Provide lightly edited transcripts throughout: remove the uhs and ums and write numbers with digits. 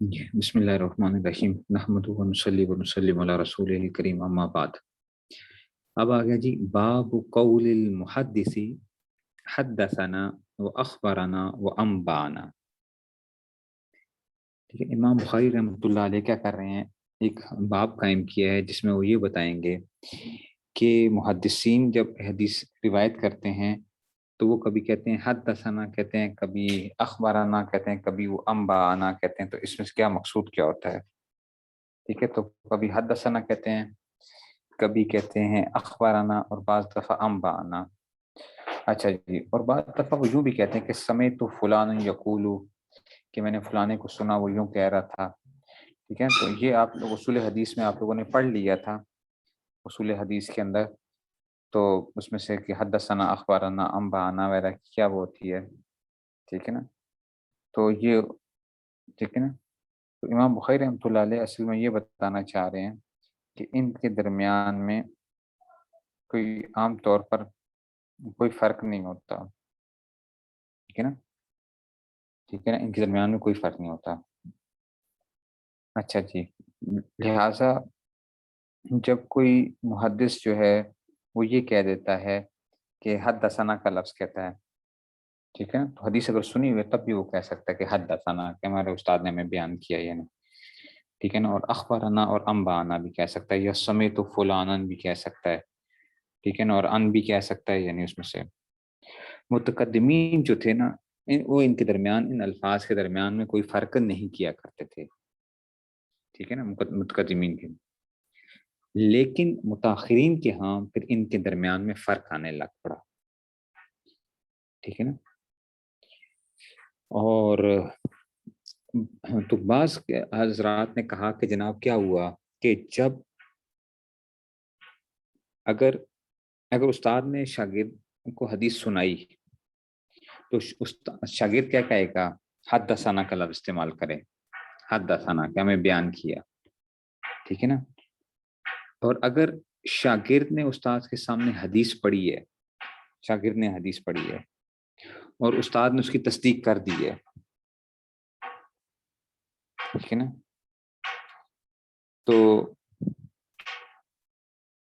بسم اللہ الرحمن الرحیم نحمدہ ونصلی ونسلم علی رسولہ الکریم اما بعد۔ اب آ گیا جی باب قول المحدث حدثنا و اخبرنا و انبانا۔ ٹھیک ہے، امام بخاری رحمۃ اللہ علیہ کیا کر رہے ہیں، ایک باب قائم کیا ہے جس میں وہ یہ بتائیں گے کہ محدثین جب حدیث روایت کرتے ہیں تو وہ کبھی کہتے ہیں حدثنا کہتے ہیں، کبھی اخبرنا کہتے ہیں، کبھی وہ انبانا کہتے ہیں، تو اس میں سے کیا مقصود کیا ہوتا ہے؟ ٹھیک ہے، تو کبھی حدثنا کہتے ہیں، کبھی کہتے ہیں اخبارنا، اور بعض دفعہ انبانا۔ اچھا جی، اور بعض دفعہ وہ یوں بھی کہتے ہیں کہ سمیت فلان یقولو، کہ میں نے فلانے کو سنا وہ یوں کہہ رہا تھا۔ ٹھیک ہے، تو یہ آپ لوگ اصول حدیث میں آپ لوگوں نے پڑھ لیا تھا، اصول حدیث کے اندر، تو اس میں سے کہ حدثنا اخبارنا انبانا وغیرہ کیا وہ ہوتی ہے۔ ٹھیک ہے نا، تو یہ ٹھیک ہے نا، تو امام بخاری رحمۃ اللہ علیہ اصل میں یہ بتانا چاہ رہے ہیں کہ ان کے درمیان میں کوئی عام طور پر کوئی فرق نہیں ہوتا۔ ٹھیک ہے نا، ٹھیک ہے نا، ان کے درمیان میں کوئی فرق نہیں ہوتا۔ اچھا جی، لہٰذا جب کوئی محدث جو ہے وہ یہ کہہ دیتا ہے کہ حدثنا کا لفظ کہتا ہے، ٹھیک ہے نا، تو حدیث اگر سنی ہوئی تب بھی وہ کہہ سکتا ہے کہ حدثنا، کہ ہمارے استاد نے ہمیں بیان کیا یعنی، ٹھیک ہے نا، اور اخبارنا اور انبانا بھی کہہ سکتا ہے، یا سمیت فلانن بھی کہہ سکتا ہے، ٹھیک ہے نا، اور ان بھی کہہ سکتا ہے، یعنی اس میں سے متقدمین جو تھے نا، وہ ان کے درمیان، ان الفاظ کے درمیان میں کوئی فرق نہیں کیا کرتے تھے، ٹھیک ہے نا، متقدمین کے، لیکن متاخرین کے ہاں پھر ان کے درمیان میں فرق آنے لگ پڑا، ٹھیک ہے نا۔ اور تو بعض حضرات نے کہا کہ جناب کیا ہوا کہ جب اگر استاد نے شاگرد کو حدیث سنائی تو شاگرد کیا کہے گا، حدثنا کا لفظ استعمال کرے، حدثنا کہ ہمیں بیان کیا، ٹھیک ہے نا۔ اور اگر شاگرد نے استاد کے سامنے حدیث پڑھی ہے، شاگرد نے حدیث پڑھی ہے اور استاد نے اس کی تصدیق کر دی ہے، ٹھیک ہے نا، تو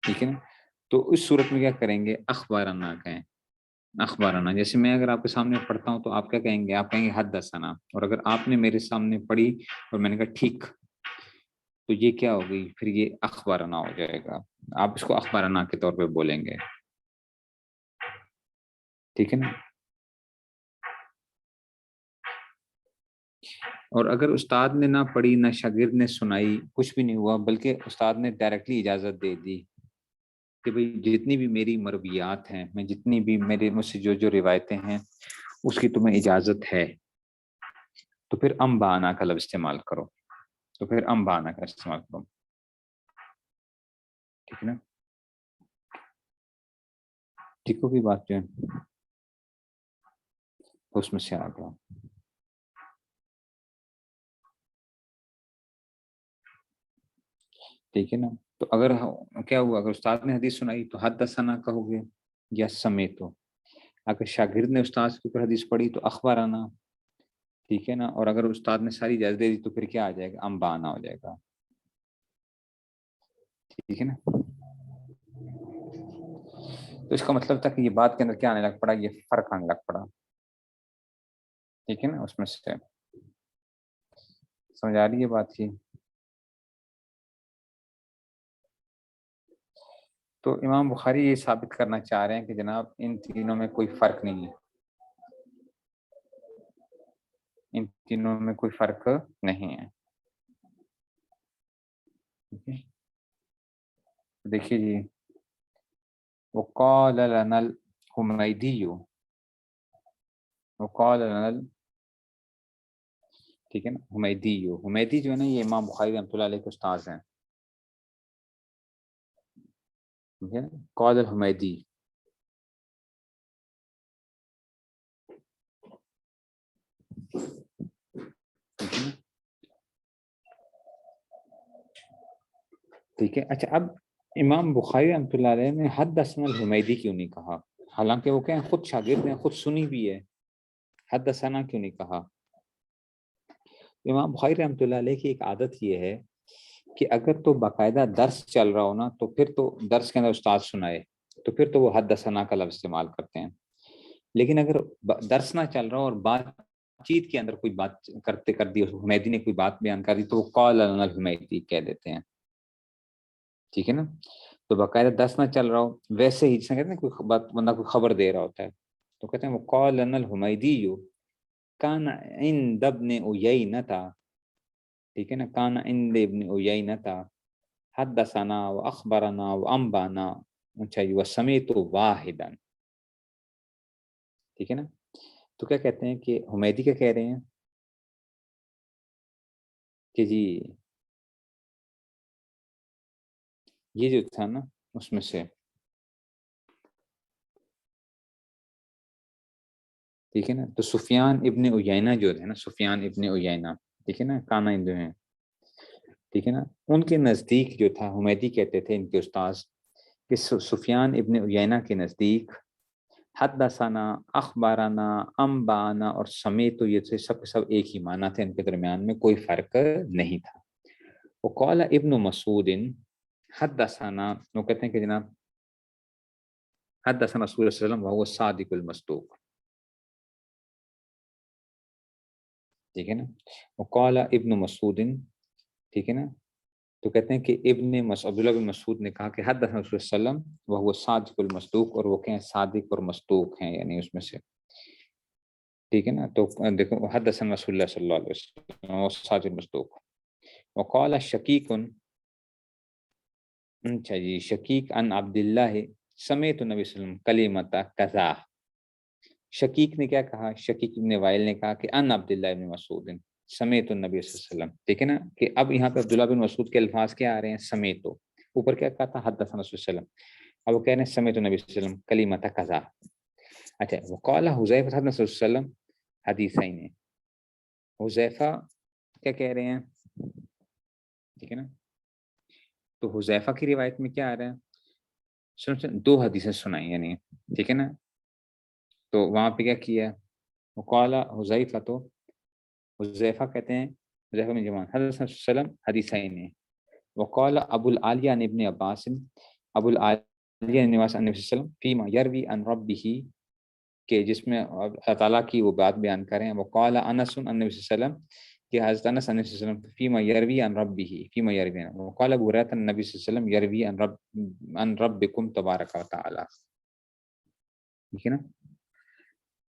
ٹھیک ہے نا، تو اس صورت میں کیا کریں گے، اخبارنا کہیں، اخبارنا، جیسے میں اگر آپ کے سامنے پڑھتا ہوں تو آپ کیا کہیں گے، آپ کہیں گے حدثنا، اور اگر آپ نے میرے سامنے پڑھی اور میں نے کہا ٹھیک، تو یہ کیا ہوگی، پھر یہ اخبارنا ہو جائے گا، آپ اس کو اخبارنا کے طور پہ بولیں گے، ٹھیک ہے نا۔ اور اگر استاد نے نہ پڑھی نہ شاگرد نے سنائی، کچھ بھی نہیں ہوا، بلکہ استاد نے ڈائریکٹلی اجازت دے دی کہ بھئی جتنی بھی میری مرویات ہیں، میں جتنی بھی میرے مجھ سے جو روایتیں ہیں اس کی تمہیں اجازت ہے، تو پھر انبانا کا لفظ استعمال کرو، تو پھر انبانا کا استعمال کرو، ٹھیک ہے نا، ٹھیک ہوگی بات جو ہے، تو اس میں سے آ گیا، ٹھیک ہے نا۔ تو اگر کیا ہوا، اگر استاد نے حدیث سنائی تو حدثنا کہو گے یا سمیتو، اگر شاگرد نے استاد کے اوپر حدیث پڑھی تو اخبارنا، ٹھیک ہے نا، اور اگر استاد نے ساری اجازت دے دی تو پھر کیا آ جائے گا، انبانا ہو جائے گا، ٹھیک ہے نا۔ تو اس کا مطلب تھا کہ یہ بات کے اندر کیا آنے لگ پڑا، یہ فرق آنے لگ پڑا، ٹھیک ہے نا، اس میں سے سمجھ آ رہی ہے بات کی۔ تو امام بخاری یہ ثابت کرنا چاہ رہے ہیں کہ جناب ان تینوں میں کوئی فرق نہیں ہے، ان تینوں میں کوئی فرق نہیں ہے، دیکھیے جی، وقال لنا الحمیدی، وقال لنا ٹھیک ہے نا، حمیدی جو ہے نا، یہ امام بخاری رحمۃ اللہ علیہ کے استاد ہیں، ٹھیک ہے، قال الحمیدی، ٹھیک ہے۔ اچھا، اب امام بخاری رحمۃ اللہ علیہ نے حدثنا الحمیدی کیوں نہیں کہا، حالانکہ وہ کہیں خود شاگرد نے خود سنی بھی ہے، حدثنا کیوں نہیں کہا؟ امام بخاری رحمۃ اللہ علیہ کی ایک عادت یہ ہے کہ اگر تو باقاعدہ درس چل رہا ہو نا تو پھر تو درس کے اندر استاد سنائے تو پھر تو وہ حدثنا کا لفظ استعمال کرتے ہیں، لیکن اگر درس نہ چل رہا ہو اور بات چیت کے اندر کوئی بات کرتے کر دی، حمیدی نے کوئی بات بیان کر دی تو وہ قال لنا الحمیدی کہہ دیتے ہیں، ٹھیک ہے نا؟ تو باقاعدہ درس نہ چل رہا ہو، ویسے ہی جسے کہتے ہیں کوئی بات بندہ کوئی خبر دے رہا ہوتا ہے تو کہتے ہیں وہ قال لنا الحمیدی کان عند ابن عیینہ، ٹھیک ہے نا، کان عند ابن عیینہ حدثنا و اخبرنا و انبانا، اچھا جی، وسمیت واحدا، ٹھیک ہے نا؟ تو کیا کہتے ہیں کہ حمیدی کیا کہہ رہے ہیں کہ جی یہ جو تھا نا اس میں سے، ٹھیک ہے نا، تو سفیان ابن عیینہ جو ہے نا، سفیان ابن عیینہ، ٹھیک ہے نا، کانا جو ہیں، ٹھیک ہے نا، ان کے نزدیک جو تھا، حمیدی کہتے تھے ان کے استاذ کہ سفیان ابن عیینہ کے نزدیک حدثنا، اخبارنا، انبانا اور سمیت، تو یہ سے سب کے سب ایک ہی معنی تھے، ان کے درمیان میں کوئی فرق نہیں تھا۔ وقال ابن مسعود حدثنا، وہ کہتے ہیں کہ جناب حدثنا رسول اللہ صلی اللہ علیہ وسلم وهو الصادق المصدوق، ٹھیک ہے نا، وقال ابن مسعود، ٹھیک ہے نا، تو کہتے ہیں کہ عبداللہ بن مسعود نے کہا کہ حدثنا رسول اللہ صلی اللہ علیہ وسلم وهو الصادق المصدوق، اور وہ کہیں صادق اور مصدوق ہیں، یعنی اس میں سے، ٹھیک ہے نا، تو دیکھو حدثنا رسول اللہ صلی اللہ علیہ وسلم وهو الصادق المصدوق۔ وقال شقیق، اچھا جی، شقیق عن عبداللہ سمیت النبی صلی اللہ علیہ وسلم کلمۃ کذا، شقیق نے کیا کہا، شقیق ابن وائل نے کہا کہ ان عبداللہ ابن مسعود سمیت النبی صلی اللہ علیہ وسلم، ٹھیک ہے نا، کہ اب یہاں پہ عبداللہ بن مسعود کے الفاظ کیا آ رہے ہیں، سمیتو، اوپر کیا کہا تھا حدثنا رسول اللہ صلی اللہ علیہ وسلم، اب وہ کہہ رہے ہیں سمیت النبی صلی اللہ علیہ وسلم کلمۃ کذا۔ اچھا، وقال حذیفہ حدثنا رسول اللہ صلی اللہ علیہ وسلم حدیثین، حذیفہ کیا کہہ رہے ہیں، ٹھیک ہے نا، تو حذیفہ کی روایت میں کیا آ رہا ہے، دو حدیثیں سنائی، یعنی ٹھیک ہے نا، تو وہاں پہ کیا کیا، وقال حذیفہ، تو حذیفہ کہتے ہیں، حذیفہ بن یمان حضرت صلی اللہ علیہ وسلم حدیثین، وقال ابو العالیہ عن ابن عباس، ابو العالیہ عن نواس عن نبی صلی اللہ علیہ وسلم فیما یروی عن ربہ، کہ جس میں اللہ تعالیٰ کی وہ بات بیان کریں، وقال انس عن نبی صلی اللہ علیہ وسلم، کہ حضرت انس عن نبی صلی اللہ علیہ وسلم فیما یروی عن ربہ، فیما یروی عن، وقال ابو ہریرہ عن نبی صلی اللہ علیہ وسلم یروی عن ربکم تبارک و تعالی، ٹھیک ہے نا،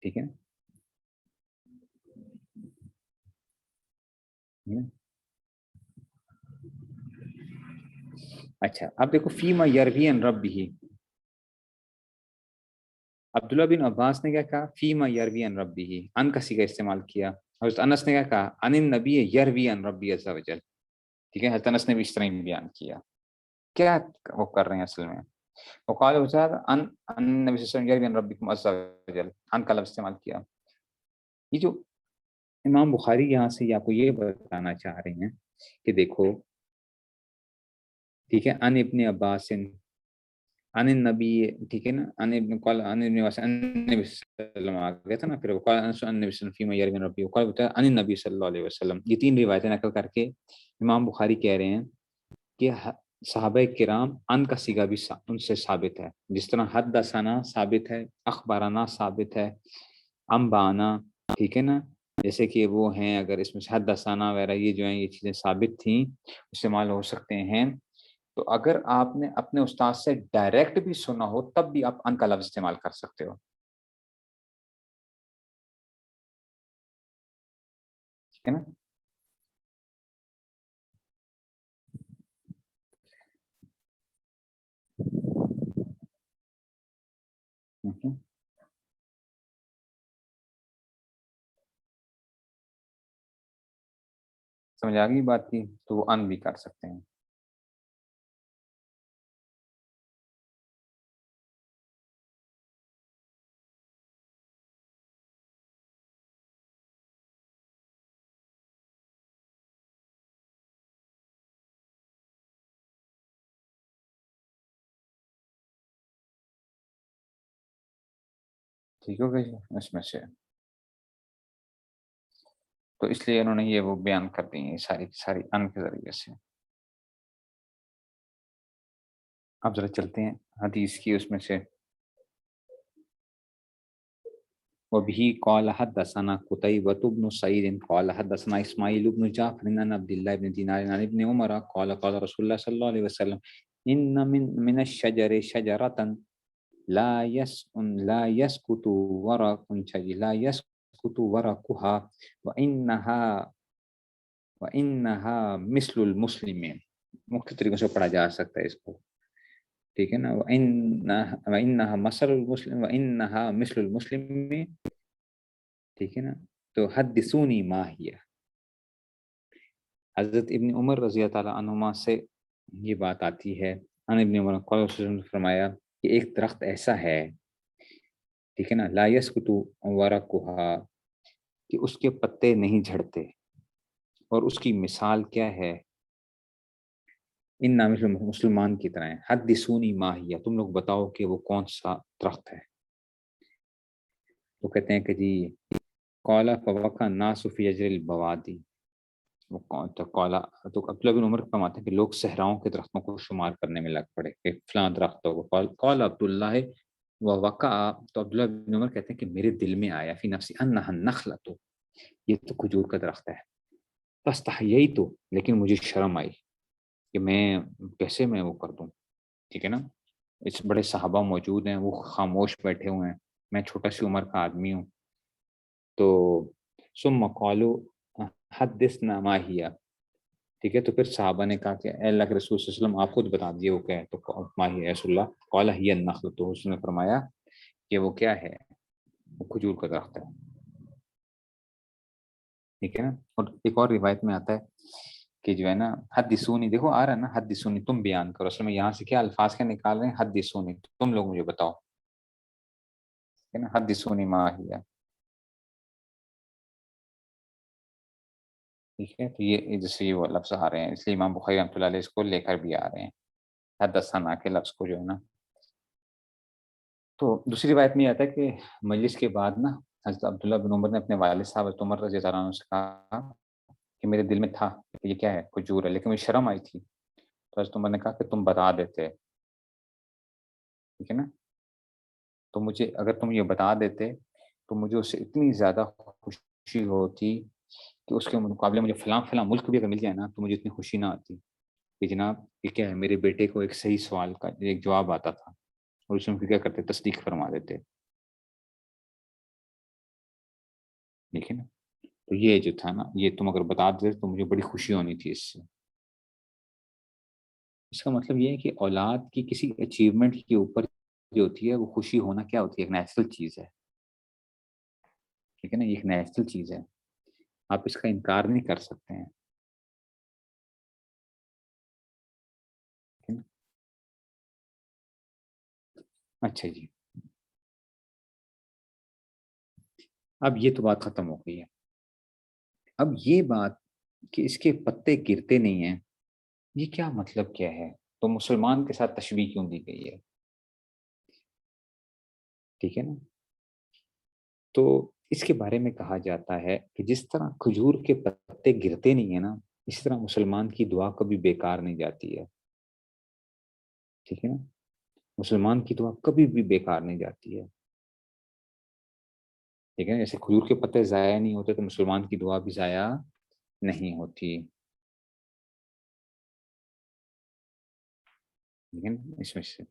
ٹھیک ہے نا۔ اچھا، اب دیکھو فیما یروی عن ربہ، عبداللہ بن عباس نے کیا کہا، فیما یروی عن ربہ، ان کا صیغہ استعمال کیا، حضرت انس نے کیا کہا، عن النبی یروی عن ربی عز وجل، ٹھیک ہے، حضرت انس نے بھی اس طرح ہی بیان کیا، کیا وہ کر رہے ہیں اصل میں، وقال وزاد ان النبی صلی اللہ علیہ وسلم یروی عن ربکم عز وجل، ان کا لفظ استعمال کیا۔ یہ جو امام بخاری یہاں سے آپ کو یہ بتانا چاہ رہے ہیں کہ دیکھو، ٹھیک ہے، ان ابن عباس ان النبی، ٹھیک ہے نا، ان ابن قال ان ابن عباس ان نبی صلی اللہ علیہ وسلم آ گیا تھا نا، پھر وقال انس ان نبی صلی اللہ علیہ وسلم فیما یروی عن ربی، وقال بتایا ان النبی صلی اللہ علیہ وسلم، یہ تین روایتیں نقل کر کے امام بخاری کہہ رہے ہیں کہ صحابہ کرام ان کا صیغہ بھی ان سے ثابت ہے، جس طرح حدثنا ثابت ہے، اخبارنا ثابت ہے، انبانا، ٹھیک ہے نا، جیسے کہ وہ ہیں، اگر اس میں سے حدثنا وغیرہ یہ جو ہیں یہ چیزیں ثابت تھیں، استعمال ہو سکتے ہیں، تو اگر آپ نے اپنے استاد سے ڈائریکٹ بھی سنا ہو تب بھی آپ ان کا لفظ استعمال کر سکتے ہو، ٹھیک ہے نا۔ سمجھ آ گئی بات کی، تو وہ ان بھی کر سکتے ہیں۔ ٹھیک ہو گئی اس میں سے، تو اس لیے انہوں نے یہ وہ بیان کر دی ہیں ساری کی ساری ان کے ذریعے سے. اب ذرا چلتے ہیں حدیث کی اس میں سے. وبه قال حدثنا قتيبة بن سعيد قال حدثنا إسماعيل بن جعفر عن عبد الله بن دينار عن ابن عمر قال قال رسول الله صلى الله عليه وسلم إن من الشجر شجرة لا يسقط ورقها وإنها مثل المسلم. مختلف طریقوں سے پڑھا جا سکتا ہے اس کو, ٹھیک ہے نا. وَإِنَّهَا مَثَلُ الْمُسْلِمِ وَإِنَّهَا مِثْلُ الْمُسْلِمِ, ٹھیک ہے نا. تو حدثونی ما ہی, حضرت ابن عمر رضی اللہ تعالیٰ عنہما سے یہ بات آتی ہے. ان ابن عمر قال نے فرمایا کہ ایک درخت ایسا ہے, ٹھیک ہے نا, لا يسقط ورقها, کہ اس کے پتے نہیں جھڑتے, اور اس کی مثال کیا ہے, ان نام مسلمان کی طرح ہے. حدثونی ما ہی, تم لوگ بتاؤ کہ وہ کون سا درخت ہے. تو کہتے ہیں کہ جی قال فوقع الناس فی اجر البوادی. وہ کون تھا قالا, تو عبداللہ بن عمر فرماتے ہیں کہ لوگ صحراؤں کے درختوں کو شمار کرنے میں لگ پڑے کہ فلاں درخت ہوگا. قال عبداللہ ووقع, تو عبداللہ بن عمر کہتے ہیں کہ میرے دل میں آیا فی نفسی انہا النخلۃ, یہ تو کھجور کا درخت ہے. فاستحییت, لیکن مجھے شرم آئی کہ میں کیسے میں وہ کر دوں, ٹھیک ہے نا. اس بڑے صحابہ موجود ہیں, وہ خاموش بیٹھے ہوئے ہیں, میں چھوٹا سی عمر کا آدمی ہوں. تو ثم قالوا حدثنا ما ہی, ٹھیک ہے. تو پھر صحابہ نے کہا کہ اے اللہ کے رسول صلی اللہ علیہ وسلم آپ خود بتا دیے وہ کیا ہے. تو ما ہی رسول اللہ قال ہی النخل, تو اس نے فرمایا کہ وہ کیا ہے, وہ کھجور کا درخت ہے, ٹھیک ہے نا. اور ایک اور روایت میں آتا ہے کہ جو ہے نا حدثونی, دیکھو آ رہا ہے نا حدثونی, تم بیان کرو. اصل میں یہاں سے کیا الفاظ کیا نکال رہے ہیں, حدثونی, تم لوگ مجھے بتاؤ, ٹھیک ہے نا. حدثونی ما ہی, ٹھیک ہے. تو یہ جیسے یہ وہ لفظ آ رہے ہیں, اس لیے امام بخاری رحمۃ اللہ علیہ اس کو لے کر بھی آ رہے ہیں حدثنا کے لفظ کو, جو ہے نا. تو دوسری روایت میں یہ آتا ہے کہ مجلس کے بعد نا حضرت عبداللہ بن عمر نے اپنے والد صاحب حضرت عمر رضی اللہ عنہ سے کہا کہ میرے دل میں تھا کہ یہ کیا ہے, کھجور ہے, لیکن مجھے شرم آئی تھی. تو حضرت عمر نے کہا کہ تم بتا دیتے, ٹھیک ہے نا. تو مجھے اگر تم یہ بتا دیتے تو مجھے اس سے اتنی زیادہ خوشی ہوتی کہ اس کے مقابلے مجھے فلاں فلاں ملک بھی اگر مل جائے نا تو مجھے اتنی خوشی نہ آتی کہ جناب یہ کیا ہے, میرے بیٹے کو ایک صحیح سوال کا ایک جواب آتا تھا, اور اس میں کیا کرتے, تصدیق فرما دیتے, ٹھیک ہے نا. تو یہ جو تھا نا, یہ تم اگر بتا دیتے تو مجھے بڑی خوشی ہونی تھی اس سے. اس کا مطلب یہ ہے کہ اولاد کی کسی اچیومنٹ کے اوپر جو ہوتی ہے وہ خوشی ہونا کیا ہوتی ہے, ایک نیچرل چیز ہے, ٹھیک ہے نا. یہ ایک نیچرل چیز ہے, آپ اس کا انکار نہیں کر سکتے ہیں, ٹھیک ہے نا. اچھا جی, اب یہ تو بات ختم ہو گئی ہے. اب یہ بات کہ اس کے پتے گرتے نہیں ہیں, یہ کیا مطلب کیا ہے, تو مسلمان کے ساتھ تشبیہ کیوں دی گئی ہے, ٹھیک ہے نا. تو اس کے بارے میں کہا جاتا ہے کہ جس طرح کھجور کے پتے گرتے نہیں ہیں نا, اسی طرح مسلمان کی دعا کبھی بیکار نہیں جاتی ہے, ٹھیک ہے نا. مسلمان کی دعا کبھی بھی بیکار نہیں جاتی ہے, ٹھیک ہے. جیسے کھجور کے پتے ضائع نہیں ہوتے تو مسلمان کی دعا بھی ضائع نہیں ہوتی, ٹھیک ہے نا. اس میں سے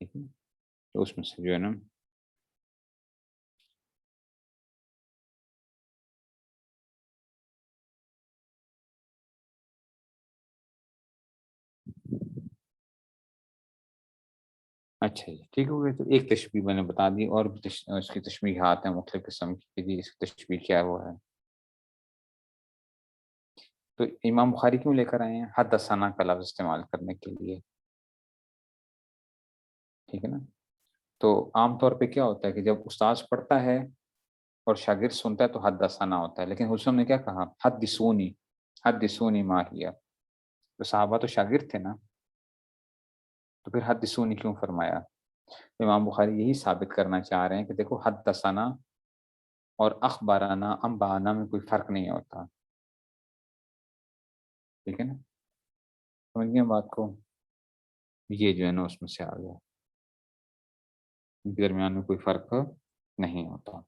ٹھیک ہے, تو اس میں سے جو ہے نا اچھا جی, ٹھیک ہو گیا. تو ایک تشبیہ میں نے بتا دی, اور بھی اس کی تشبیہات ہیں مختلف قسم کی, جی اس کی تشبیہ کیا وہ ہے. تو امام بخاری کیوں لے کر آئے ہیں حدثنا کا لفظ استعمال کرنے کے لیے, ٹھیک ہے نا. تو عام طور پہ کیا ہوتا ہے کہ جب استاذ پڑھتا ہے اور شاگرد سنتا ہے تو حدثنا ہوتا ہے, لیکن حسن نے کیا کہا, حدثونی, حدثونی ما ہی. تو صحابہ تو شاگرد تھے نا, تو پھر حدثونی کیوں فرمایا, امام بخاری یہی ثابت کرنا چاہ رہے ہیں کہ دیکھو حدثنا اور اخبارانہ انبانا میں کوئی فرق نہیں ہوتا، ٹھیک ہے نا؟ سمجھ گئے بات کو؟ یہ جو ہے نا اس میں سے آ گیا، ان کے درمیان میں کوئی فرق نہیں ہوتا۔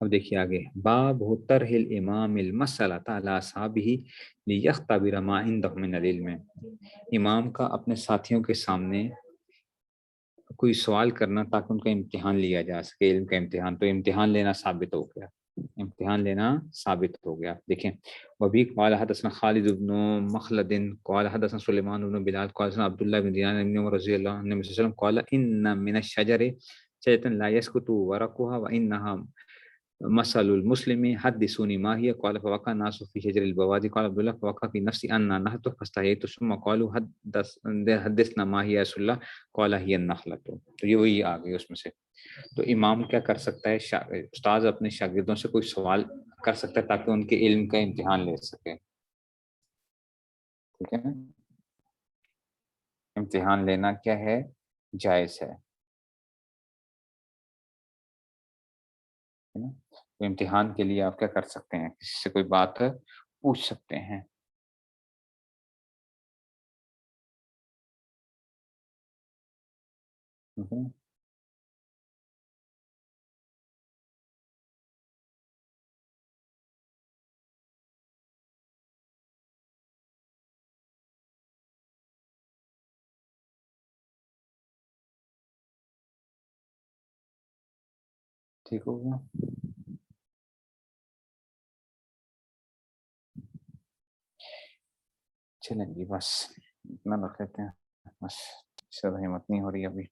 اب دیکھیے آگے، باب طرح الامام المسألۃ علی اصحابہ لیختبر ما عندہ من العلم، امام کا اپنے ساتھیوں کے سامنے کوئی سوال کرنا تاکہ ان کا امتحان لیا جا سکے، علم کا امتحان، تو امتحان لینا ثابت ہو گیا، امتحان لینا ثابت ہو گیا۔ دیکھیں، وبی قال حدثنا خالد بن مخلد قال حدثنا سلیمان بن بلال قال حدثنا عبداللہ بن دینار بن عمر رضی اللہ عنہ صلی اللہ علیہ وسلم قال ان من الشجر شجرة لا يسقط ورقها وانها مثل المسلم حدثوني ما هي قال فوقع الناس في شجر البوادي قال عبد الله فوقع في نفسي ان نهته فاستحييت ثم قالوا حدثنا ما هي رسول الله قال هي النخلة۔ تو یہ وہی آ گئی اس میں سے۔ تو امام کیا کر سکتا ہے؟ استاد اپنے شاگردوں سے کوئی سوال کر سکتا ہے تاکہ ان کے علم کا امتحان لے سکے، ٹھیک ہے نا؟ امتحان لینا کیا ہے؟ جائز ہے نا؟ تو امتحان کے لیے آپ کیا کر سکتے ہیں؟ کسی سے کوئی بات پوچھ سکتے ہیں، ٹھیک ہے نا؟ ٹھیک ہو گیا؟ چلیں جی، بس اتنا رکھ لیتے ہیں، بس زیادہ ہمت نہیں ہو رہی ابھی۔